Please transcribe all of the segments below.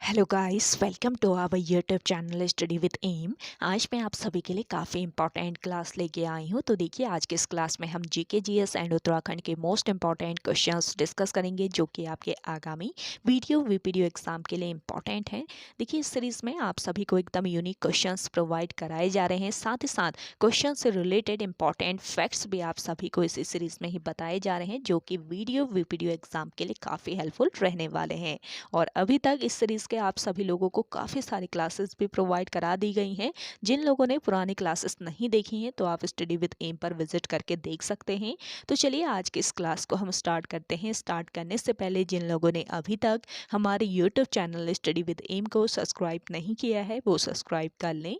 Hello guys, welcome to our YouTube channel study with M. आज मैं आप सभी के लिए काफ़ी इंपॉर्टेंट क्लास लेके आई हूँ। तो देखिए, आज के इस क्लास में हम जीके जीएस एंड उत्तराखंड के मोस्ट इंपॉर्टेंट क्वेश्चंस डिस्कस करेंगे, जो कि आपके आगामी वीपीडीओ एग्जाम के लिए इंपॉर्टेंट हैं। देखिए, इस सीरीज़ में आप सभी को एकदम यूनिक क्वेश्चंस प्रोवाइड कराए जा रहे हैं। साथ ही साथ क्वेश्चन से रिलेटेड इंपॉर्टेंट फैक्ट्स भी आप सभी को इस सीरीज़ में ही बताए जा रहे हैं, जो कि वीपीडीओ एग्जाम के लिए काफ़ी हेल्पफुल रहने वाले हैं। और अभी तक इस सीरीज़ के आप सभी लोगों को काफ़ी सारी क्लासेस भी प्रोवाइड करा दी गई हैं। जिन लोगों ने पुरानी क्लासेस नहीं देखी हैं, तो आप स्टडी विद एम पर विजिट करके देख सकते हैं। तो चलिए, आज की इस क्लास को हम स्टार्ट करते हैं। स्टार्ट करने से पहले जिन लोगों ने अभी तक हमारे YouTube channel study with M को सब्सक्राइब नहीं किया है, वो सब्सक्राइब कर लें।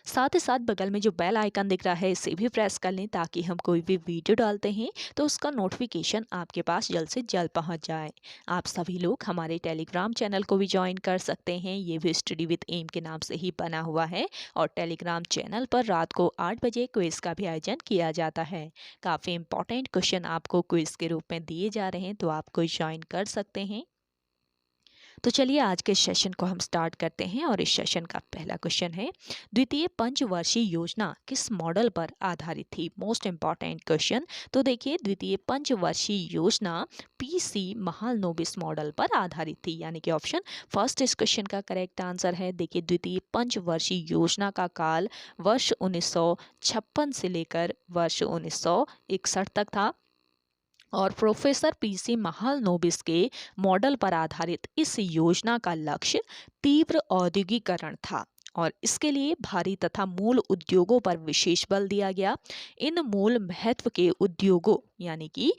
साथ ही साथ बगल में जो बेल आइकन दिख रहा है, इसे भी प्रेस कर लें, ताकि हम कोई भी वीडियो डालते हैं तो उसका नोटिफिकेशन आपके पास जल्द से जल्द पहुंच जाए। आप सभी लोग हमारे टेलीग्राम चैनल को भी ज्वाइन कर सकते हैं। ये भी स्टडी विद एम के नाम से ही बना हुआ है और टेलीग्राम चैनल पर रात को 8 बजे क्विज का भी आयोजन किया जाता है। काफ़ी इंपॉर्टेंट क्वेश्चन आपको क्विज के रूप में दिए जा रहे हैं, तो आप कोई ज्वाइन कर सकते हैं। तो चलिए, आज के सेशन को हम स्टार्ट करते हैं और इस सेशन का पहला क्वेश्चन है, द्वितीय पंचवर्षीय योजना किस मॉडल पर आधारित थी? Most important question. तो देखिए, द्वितीय पंचवर्षीय योजना पीसी महालनोबिस मॉडल पर आधारित थी, यानी कि ऑप्शन फर्स्ट इस क्वेश्चन का करेक्ट आंसर है। देखिए, द्वितीय पंचवर्षीय योजना का काल वर्ष 1956 से लेकर वर्ष 1961 तक था और प्रोफेसर पीसी महालनोबिस के मॉडल पर आधारित इस योजना का लक्ष्य तीव्र औद्योगिकरण था और इसके लिए भारी तथा मूल उद्योगों पर विशेष बल दिया गया। इन मूल महत्व के उद्योगों यानी कि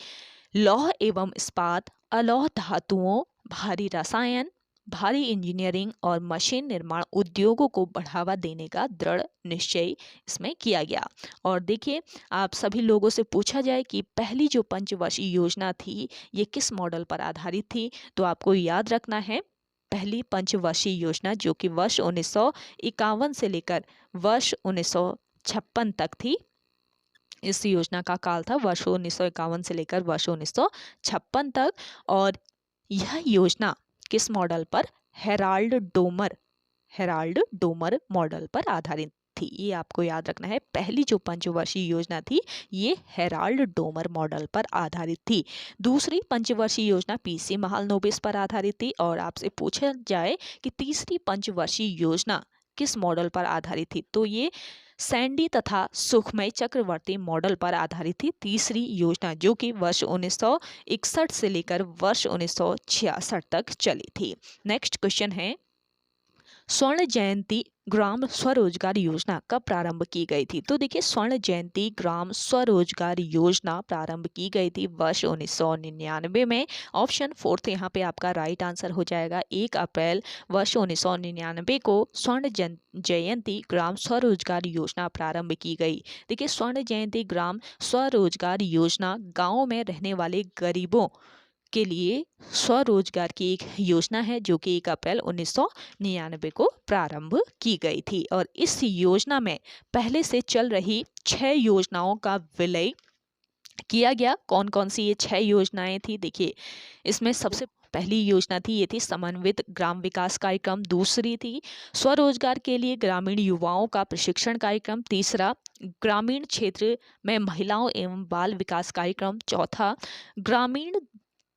लौह एवं इस्पात, अलौह धातुओं, भारी रसायन, भारी इंजीनियरिंग और मशीन निर्माण उद्योगों को बढ़ावा देने का दृढ़ निश्चय इसमें किया गया। और देखिए, आप सभी लोगों से पूछा जाए कि पहली जो पंचवर्षीय योजना थी, ये किस मॉडल पर आधारित थी, तो आपको याद रखना है, पहली पंचवर्षीय योजना जो कि वर्ष 1951 से लेकर वर्ष 1956 तक थी। इस योजना का काल था वर्ष 1951 से लेकर वर्ष 1956 तक। और यह योजना किस मॉडल पर? हेराल्ड डोमर मॉडल पर आधारित थी। ये आपको याद रखना है, पहली जो पंचवर्षीय योजना थी, ये हेराल्ड डोमर मॉडल पर आधारित थी। दूसरी पंचवर्षीय योजना पीसी महालनोबिस पर आधारित थी। और आपसे पूछा जाए कि तीसरी पंचवर्षीय योजना किस मॉडल पर आधारित थी, तो ये सैंडी तथा सुखमय चक्रवर्ती मॉडल पर आधारित थी, तीसरी योजना, जो कि वर्ष 1961 से लेकर वर्ष 1966 तक चली थी। नेक्स्ट क्वेश्चन है, स्वर्ण जयंती ग्राम स्वरोजगार योजना कब प्रारंभ की गई थी? तो देखिए, स्वर्ण जयंती ग्राम स्वरोजगार योजना प्रारंभ की गई थी वर्ष 1999 में। ऑप्शन फोर्थ यहाँ पे आपका राइट आंसर हो जाएगा। 1 अप्रैल वर्ष 1999 को स्वर्ण जयंती ग्राम स्वरोजगार योजना प्रारंभ की गई। देखिए, स्वर्ण जयंती ग्राम स्वरोजगार योजना गाँव में रहने वाले गरीबों के लिए स्वरोजगार की एक योजना है, जो कि 1 अप्रैल 1999 को प्रारंभ की गई थी। और इस योजना में पहले से चल रही 6 योजनाओं का विलय किया गया। कौन कौन सी ये 6 योजनाएं थी? देखिए, इसमें सबसे पहली योजना थी, ये थी समन्वित ग्राम विकास कार्यक्रम। दूसरी थी स्वरोजगार के लिए ग्रामीण युवाओं का प्रशिक्षण कार्यक्रम। तीसरा, ग्रामीण क्षेत्र में महिलाओं एवं बाल विकास कार्यक्रम। चौथा, ग्रामीण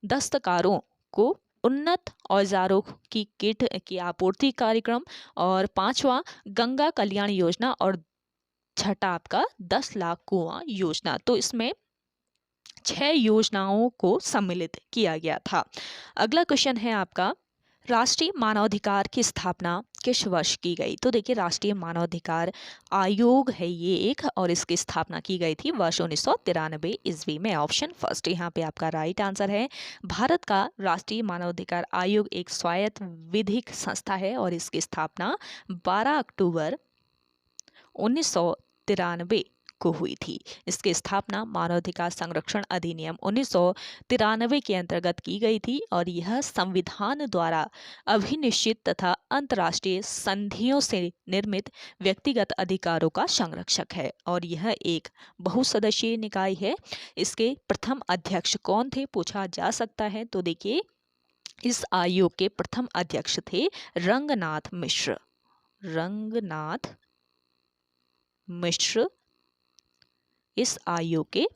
दस्तकारों को उन्नत औजारों की किट की आपूर्ति कार्यक्रम। और पांचवा, गंगा कल्याण योजना। और छठा आपका 10 लाख कुआं योजना। तो इसमें 6 योजनाओं को सम्मिलित किया गया था। अगला क्वेश्चन है आपका, राष्ट्रीय मानवाधिकार की स्थापना किस वर्ष की गई? तो देखिए, राष्ट्रीय मानवाधिकार आयोग है ये एक, और इसकी स्थापना की गई थी वर्ष 1993 ईस्वी में। ऑप्शन फर्स्ट यहाँ पे आपका राइट आंसर है। भारत का राष्ट्रीय मानवाधिकार आयोग एक स्वायत्त विधिक संस्था है और इसकी स्थापना 12 अक्टूबर 1993 को हुई थी। इसकी स्थापना मानवाधिकार संरक्षण अधिनियम 1993 के अंतर्गत की गई थी और यह संविधान द्वारा अभिनिश्चित तथा अंतर्राष्ट्रीय संधियों से निर्मित व्यक्तिगत अधिकारों का संरक्षक है और यह एक बहुसदस्यीय निकाय है। इसके प्रथम अध्यक्ष कौन थे, पूछा जा सकता है। तो देखिए, इस आयोग के प्रथम अध्यक्ष थे रंगनाथ मिश्र। रंगनाथ मिश्र इस आयोग के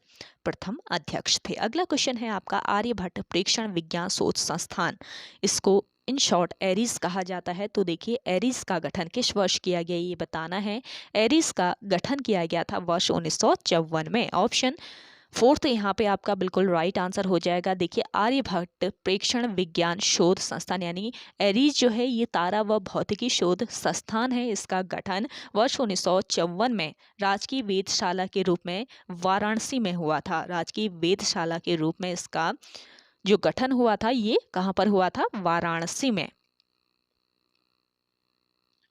प्रथम अध्यक्ष थे। अगला क्वेश्चन है आपका आर्यभट्ट प्रेक्षण विज्ञान शोध संस्थान, इसको इन शॉर्ट एरीज कहा जाता है। तो देखिए एरीज का गठन किस वर्ष किया गया ये बताना है। एरीज का गठन किया गया था वर्ष 1954 में। ऑप्शन फोर्थ यहाँ पे आपका बिल्कुल राइट आंसर हो जाएगा। देखिए आर्यभट्ट प्रेक्षण विज्ञान शोध संस्थान यानी एरीज जो है ये तारा व भौतिकी शोध संस्थान है। इसका गठन वर्ष 1954 में राजकीय वेधशाला के रूप में वाराणसी में हुआ था। राजकीय वेधशाला के रूप में इसका जो गठन हुआ था ये कहाँ पर हुआ था? वाराणसी में।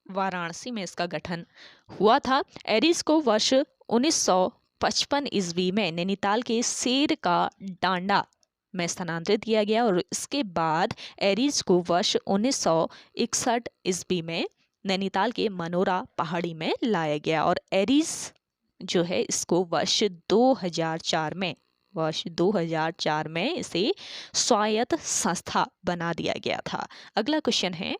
वाराणसी में इसका गठन हुआ था। एरीज को वर्ष 1955 ईस्वी में नैनीताल के शेर का डांडा में स्थानांतरित किया गया और इसके बाद एरीज को वर्ष 1961 ईस्वी में नैनीताल के मनोरा पहाड़ी में लाया गया और एरीज जो है इसको वर्ष 2004 में इसे स्वायत्त संस्था बना दिया गया था। अगला क्वेश्चन है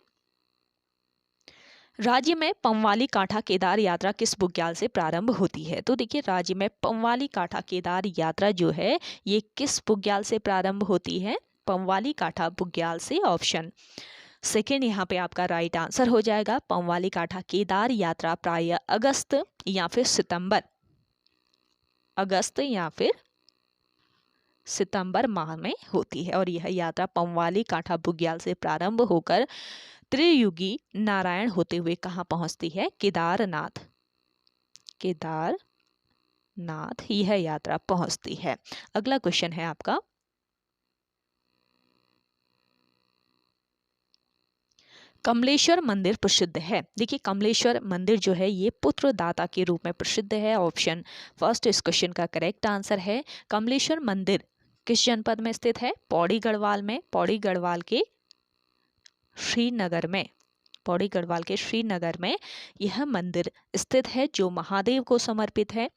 राज्य में पंवाली कांठा केदार यात्रा किस बुग्याल से प्रारंभ होती है? तो देखिए राज्य में पंवाली कांठा केदार यात्रा जो है ये किस बुग्याल से प्रारंभ होती है? पंवाली कांठा बुग्याल से। ऑप्शन सेकेंड यहाँ पे आपका राइट आंसर हो जाएगा। पंवाली कांठा केदार यात्रा प्रायः अगस्त या फिर सितंबर माह में होती है और यह यात्रा पंवाली कांठा बुग्याल से प्रारंभ होकर त्रियुगी नारायण होते हुए कहाँ पहुंचती है? केदारनाथ यह यात्रा पहुंचती है। अगला क्वेश्चन है आपका कमलेश्वर मंदिर प्रसिद्ध है। देखिए कमलेश्वर मंदिर जो है ये पुत्रदाता के रूप में प्रसिद्ध है। ऑप्शन फर्स्ट इस क्वेश्चन का करेक्ट आंसर है। कमलेश्वर मंदिर किस जनपद में स्थित है? पौड़ी गढ़वाल में। पौड़ी गढ़वाल के श्रीनगर में यह मंदिर स्थित है जो महादेव को समर्पित है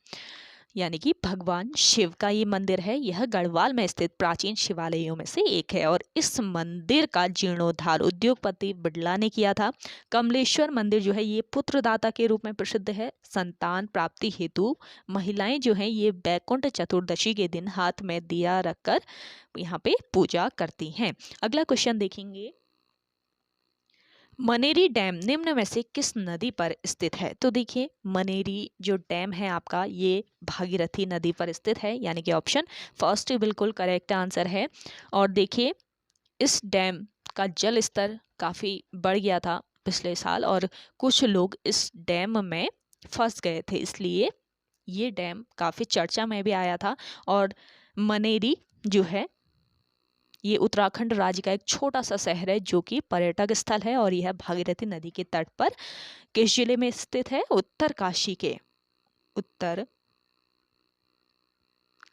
यानी कि भगवान शिव का ये मंदिर है। यह गढ़वाल में स्थित प्राचीन शिवालयों में से एक है और इस मंदिर का जीर्णोद्धार उद्योगपति बिड़ला ने किया था। कमलेश्वर मंदिर जो है ये पुत्रदाता के रूप में प्रसिद्ध है। संतान प्राप्ति हेतु महिलाएं जो हैं ये बैकुंठ चतुर्दशी के दिन हाथ में दिया रखकर यहाँ पे पूजा करती हैं। अगला क्वेश्चन देखेंगे मनेरी डैम निम्न में से किस नदी पर स्थित है? तो देखिए मनेरी जो डैम है आपका ये भागीरथी नदी पर स्थित है यानी कि ऑप्शन फर्स्ट बिल्कुल करेक्ट आंसर है। और देखिए इस डैम का जल स्तर काफ़ी बढ़ गया था पिछले साल और कुछ लोग इस डैम में फंस गए थे, इसलिए ये डैम काफ़ी चर्चा में भी आया था। और मनेरी जो है ये उत्तराखंड राज्य का एक छोटा सा शहर है जो कि पर्यटक स्थल है और यह भागीरथी नदी के तट पर किस जिले में स्थित है? उत्तर काशी के उत्तर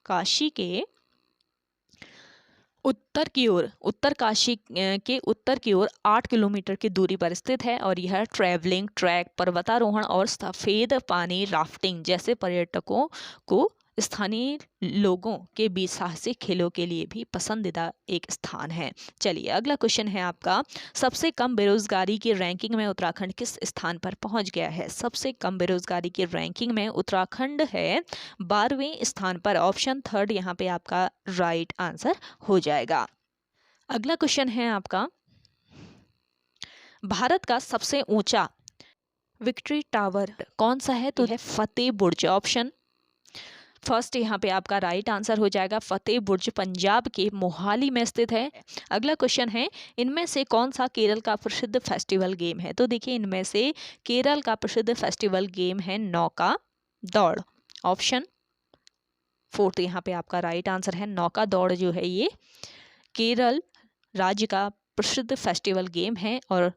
काशी के उत्तर की ओर 8 किलोमीटर की दूरी पर स्थित है और यह ट्रैवलिंग ट्रैक, पर्वतारोहण और सफ़ेद पानी राफ्टिंग जैसे पर्यटकों को स्थानीय लोगों के बीच साहसिक खेलों के लिए भी पसंदीदा एक स्थान है। चलिए अगला क्वेश्चन है आपका सबसे कम बेरोजगारी की रैंकिंग में उत्तराखंड किस स्थान पर पहुंच गया है? सबसे कम बेरोजगारी की रैंकिंग में उत्तराखंड है 12वें स्थान पर। ऑप्शन थर्ड यहाँ पे आपका राइट आंसर हो जाएगा। अगला क्वेश्चन है आपका भारत का सबसे ऊंचा विक्ट्री टावर कौन सा है? तो है फतेह बुर्ज। ऑप्शन फर्स्ट यहाँ पे आपका राइट आंसर हो जाएगा। फतेह बुर्ज पंजाब के मोहाली में स्थित है। अगला क्वेश्चन है इनमें से कौन सा केरल का प्रसिद्ध फेस्टिवल गेम है? तो देखिए इनमें से केरल का प्रसिद्ध फेस्टिवल गेम है नौका दौड़। ऑप्शन फोर्थ यहाँ पे आपका राइट आंसर है। नौका दौड़ जो है ये केरल राज्य का प्रसिद्ध फेस्टिवल गेम है और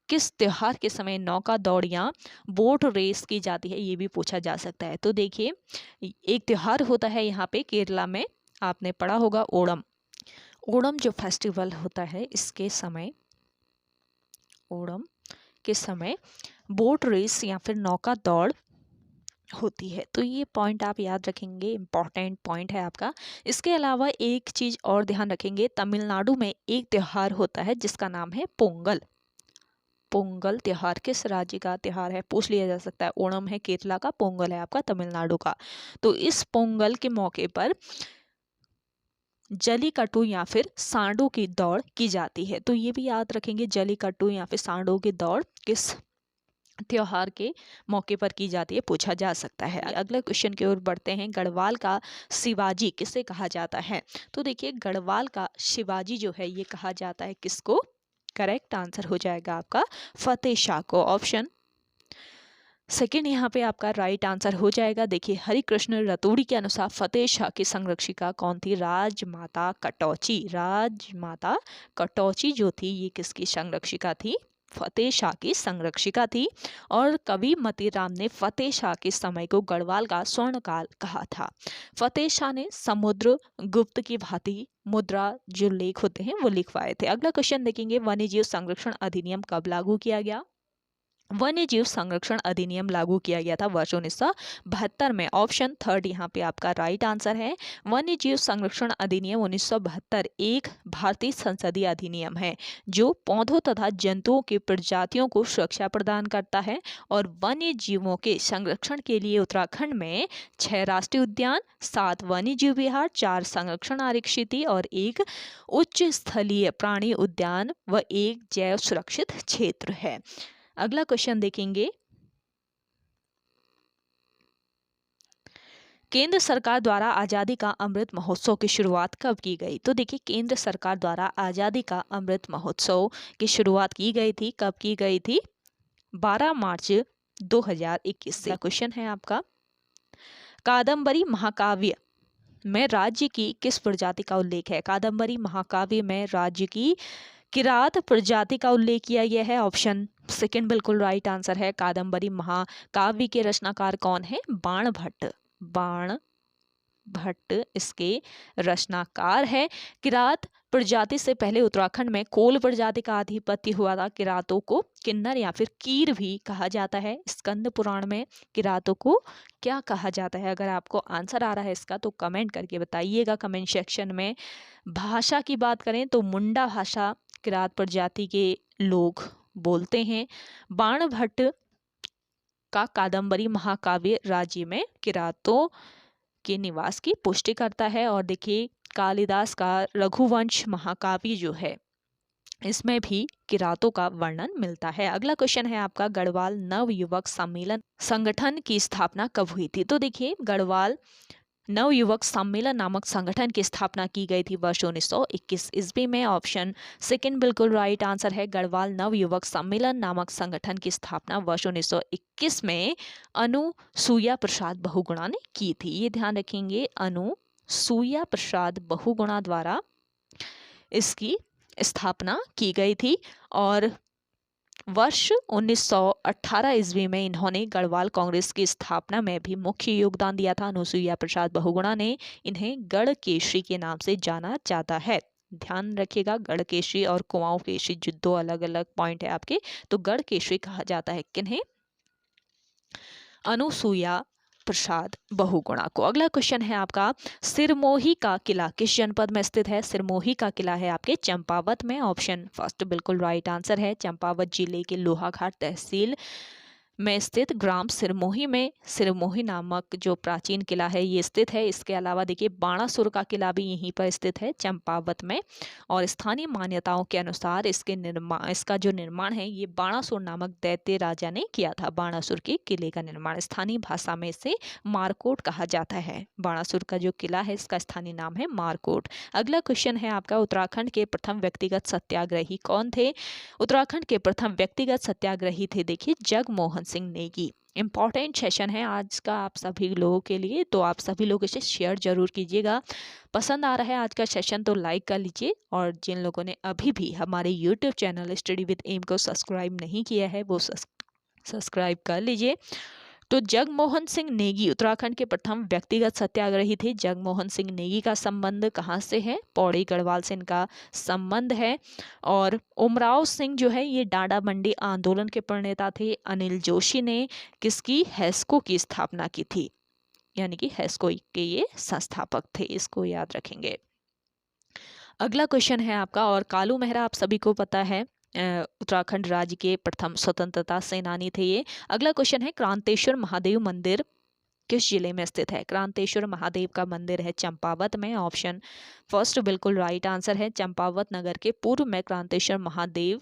किस त्योहार के समय नौका दौड़ या बोट रेस की जाती है ये भी पूछा जा सकता है। तो देखिए एक त्योहार होता है यहाँ पे केरला में, आपने पढ़ा होगा ओणम जो फेस्टिवल होता है इसके समय ओणम के समय बोट रेस या फिर नौका दौड़ होती है। तो ये पॉइंट आप याद रखेंगे, इम्पॉर्टेंट पॉइंट है आपका। इसके अलावा एक चीज़ और ध्यान रखेंगे, तमिलनाडु में एक त्यौहार होता है जिसका नाम है पोंगल। पोंगल त्यौहार किस राज्य का त्यौहार है, पूछ लिया जा सकता है। ओणम है केरला का, पोंगल है आपका तमिलनाडु का। तो इस पोंगल के मौके पर जलीकट्टू या फिर सांडों की दौड़ की जाती है। तो ये भी याद रखेंगे, जलीकट्टू या फिर सांडों की दौड़ किस त्योहार के मौके पर की जाती है, पूछा जा सकता है। अगले क्वेश्चन की ओर बढ़ते हैं। गढ़वाल का शिवाजी किसे कहा जाता है? तो देखिए, गढ़वाल का शिवाजी जो है ये कहा जाता है किसको? करेक्ट आंसर हो जाएगा आपका फतेह शाह को। ऑप्शन सेकेंड यहाँ पे आपका राइट आंसर हो जाएगा। देखिए, हरिकृष्ण रतूड़ी के अनुसार फतेह शाह की संरक्षिका कौन थी? राजमाता कटौची। राजमाता कटौची जो थी ये किसकी संरक्षिका थी? फतेह शाह की संरक्षिका थी। और कवि मतीराम ने फतेह शाह के समय को गढ़वाल का स्वर्ण काल कहा था। फतेह शाह ने समुद्र गुप्त की भांति मुद्रा जो लेख होते हैं वो लिखवाए थे। अगला क्वेश्चन देखेंगे, वन्यजीव संरक्षण अधिनियम कब लागू किया गया? वन्यजीव संरक्षण अधिनियम लागू किया गया था वर्ष 1972 में। ऑप्शन थर्ड यहाँ पे आपका राइट आंसर है। वन्यजीव संरक्षण अधिनियम 1972 एक भारतीय संसदीय अधिनियम है जो पौधों तथा जंतुओं की प्रजातियों को सुरक्षा प्रदान करता है। और वन्य जीवों के संरक्षण के लिए उत्तराखंड में 6 राष्ट्रीय उद्यान, 7 वन्यजीव विहार, 4 संरक्षण आरक्षित और 1 उच्च स्थलीय प्राणी उद्यान व 1 जैव सुरक्षित क्षेत्र है। अगला क्वेश्चन देखेंगे, केंद्र सरकार द्वारा आजादी का अमृत महोत्सव की शुरुआत कब की गई? तो देखिए, केंद्र सरकार द्वारा आजादी का अमृत महोत्सव की शुरुआत की गई थी। कब की गई थी? 12 मार्च 2021 से। क्वेश्चन है आपका, कादम्बरी महाकाव्य में राज्य की किस प्रजाति का उल्लेख है? कादम्बरी महाकाव्य में राज्य की किरात प्रजाति का उल्लेख किया गया है। ऑप्शन सेकंड बिल्कुल राइट आंसर है। कादम्बरी महाकाव्य के रचनाकार कौन है? बाण भट्ट। बाण भट्ट इसके रचनाकार है। किरात प्रजाति से पहले उत्तराखंड में कोल प्रजाति का आधिपत्य हुआ था। किरातों को किन्नर या फिर कीर भी कहा जाता है। स्कंद पुराण में किरातों को क्या कहा जाता है? अगर आपको आंसर आ रहा है इसका तो कमेंट करके बताइएगा कमेंट सेक्शन में। भाषा की बात करें तो मुंडा भाषा किरात प्रजाति के लोग बोलते हैं। बाण भट्ट का कादम्बरी महाकाव्य राज्य में किरातों के निवास की पुष्टि करता है। और देखिए, कालिदास का रघुवंश महाकाव्य जो है इसमें भी किरातों का वर्णन मिलता है। अगला क्वेश्चन है आपका, गढ़वाल नवयुवक सम्मेलन संगठन की स्थापना कब हुई थी? तो देखिए, गढ़वाल नवयुवक सम्मेलन नामक संगठन की स्थापना की गई थी वर्ष 1921 ईस्वी में। ऑप्शन सेकंड बिल्कुल राइट आंसर है। गढ़वाल नवयुवक सम्मेलन नामक संगठन की स्थापना वर्ष 1921 में अनुसुईया प्रसाद बहुगुणा ने की थी। ये ध्यान रखेंगे, अनुसुईया प्रसाद बहुगुणा द्वारा इसकी स्थापना की गई थी। और वर्ष 1918 ईस्वी में इन्होंने गढ़वाल कांग्रेस की स्थापना में भी मुख्य योगदान दिया था। अनुसुईया प्रसाद बहुगुणा ने इन्हें गढ़ केसरी के नाम से जाना जाता है। ध्यान रखिएगा, गढ़ केसरी और कुमाऊं केसरी जो 2 अलग अलग पॉइंट है आपके। तो गढ़ केसरी कहा जाता है किन्हें? अनुसुईया प्रसाद बहुगुणा को। अगला क्वेश्चन है आपका, सिरमौही का किला किस जनपद में स्थित है? सिरमौही का किला है आपके चंपावत में। ऑप्शन फर्स्ट बिल्कुल राइट आंसर है। चंपावत जिले के लोहाघाट तहसील में स्थित ग्राम सिरमौही में सिरमौही नामक जो प्राचीन किला है ये स्थित है। इसके अलावा देखिए, बाणासुर का किला भी यहीं पर स्थित है चंपावत में। और स्थानीय मान्यताओं के अनुसार इसका जो निर्माण है ये बाणासुर नामक दैत्य राजा ने किया था। बाणासुर के किले का निर्माण स्थानीय भाषा में इसे मारकोट कहा जाता है। बाणासुर का जो किला है इसका स्थानीय नाम है मारकोट। अगला क्वेश्चन है आपका, उत्तराखंड के प्रथम व्यक्तिगत सत्याग्रही कौन थे? उत्तराखंड के प्रथम व्यक्तिगत सत्याग्रही थे देखिए जगमोहन सिंह नेगी। इंपॉर्टेंट सेशन है आज का आप सभी लोगों के लिए, तो आप सभी लोग इसे शेयर जरूर कीजिएगा। पसंद आ रहा है आज का सेशन तो लाइक कर लीजिए। और जिन लोगों ने अभी भी हमारे YouTube channel study with M को सब्सक्राइब नहीं किया है वो सब्सक्राइब कर लीजिए। तो जगमोहन सिंह नेगी उत्तराखंड के प्रथम व्यक्तिगत सत्याग्रही थे। जगमोहन सिंह नेगी का संबंध कहाँ से है? पौड़ी गढ़वाल से इनका संबंध है। और उमराव सिंह जो है ये डांडा बंडी आंदोलन के प्रणेता थे। अनिल जोशी ने किसकी? हेस्को की स्थापना की थी, यानी कि हेस्को के ये संस्थापक थे, इसको याद रखेंगे। अगला क्वेश्चन है आपका, और कालू मेहरा आप सभी को पता है उत्तराखंड राज्य के प्रथम स्वतंत्रता सेनानी थे ये। अगला क्वेश्चन है, क्रांतेश्वर महादेव मंदिर किस जिले में स्थित है? क्रांतेश्वर महादेव का मंदिर है चंपावत में। ऑप्शन फर्स्ट बिल्कुल राइट आंसर है। चंपावत नगर के पूर्व में क्रांतेश्वर महादेव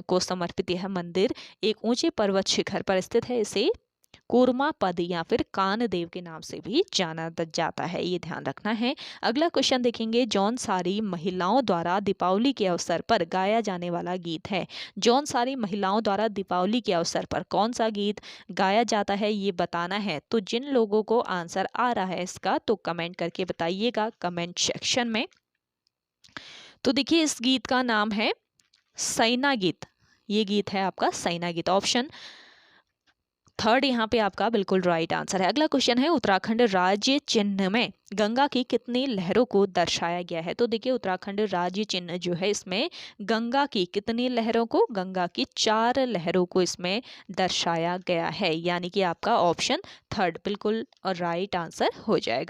को समर्पित यह मंदिर एक ऊंचे पर्वत शिखर पर स्थित है। इसे कूर्मा पद या फिर कानदेव के नाम से भी जाना जाता है, ये ध्यान रखना है। अगला क्वेश्चन देखेंगे, जौनसारी महिलाओं द्वारा दीपावली के अवसर पर गाया जाने वाला गीत है। जौनसारी महिलाओं द्वारा दीपावली के अवसर पर कौन सा गीत गाया जाता है, ये बताना है। तो जिन लोगों को आंसर आ रहा है इसका, तो कमेंट करके बताइएगा कमेंट सेक्शन में। तो देखिए इस गीत का नाम है सैना गीत। ये गीत है आपका सैना गीत। ऑप्शन थर्ड यहाँ पे आपका बिल्कुल राइट आंसर है। अगला क्वेश्चन है, उत्तराखंड राज्य चिन्ह में गंगा की कितनी लहरों को दर्शाया गया है? तो देखिए उत्तराखंड राज्य चिन्ह जो है इसमें गंगा की कितनी लहरों को? गंगा की 4 लहरों को इसमें दर्शाया गया है, यानी कि आपका ऑप्शन थर्ड बिल्कुल और राइट आंसर हो जाएगा।